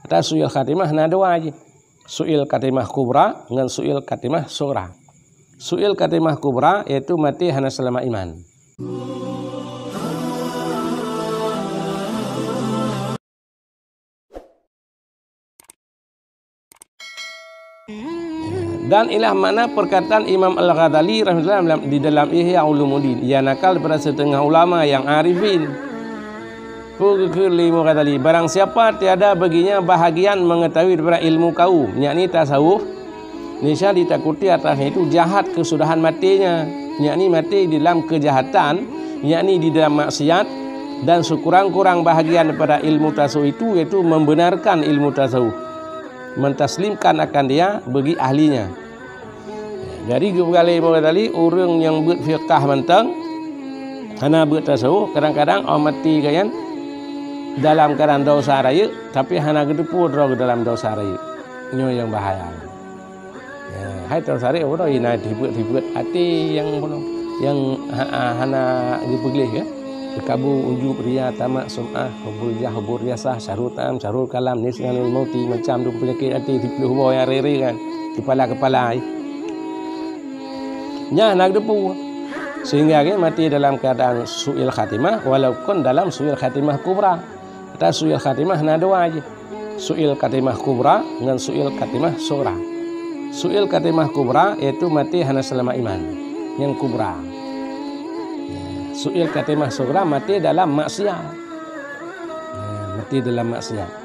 Ada su'il khatimah na dua aja. Su'il khatimah kubra dengan su'il khatimah sughra. Su'il khatimah kubra yaitu mati hana selama iman. Dan ilah mana perkataan Imam Al-Ghazali rahimahullah di dalam Ihya Ulumuddin, ia nakal pada setengah ulama yang arifin. Pukul Ghazali, barang siapa tiada baginya bahagian mengetahui daripada ilmu kaum, yakni tasawuf, niscaya ditakuti atasnya itu jahat kesudahan matinya, yakni mati di dalam kejahatan, yakni di dalam maksiat, dan sekurang-kurang bahagian daripada ilmu tasawuf itu yaitu membenarkan ilmu tasawuf, mentaslimkan akan dia bagi ahlinya. Jadi kali Ghazali orang yang berfiqah mentang hana bertasawuf kadang-kadang mati kan dalam keadaan dosa raya tapi hana gedepu ke dalam dosa raya. Nyo yang bahaya. Ya, hai dosa raya orang ina dibut hati yang hana gepeglih ya. Kabu ujub riya tamak sum'ah hubul jah hubul riasah syarutam syarul kalam nisyanul mauti macam tu penyakit hati dipluh boy rere kan kepala nya nak depu sehingga kan mati dalam keadaan su'il khatimah walaupun dalam su'il khatimah kubra. Ada su'il khatimah na dua aja. Su'il khatimah kubra dengan su'il khatimah sughra. Su'il khatimah kubra yaitu mati hana selama iman yang kubra. Su'il khatimah sughra mati dalam maksiat. Mati dalam maksiat.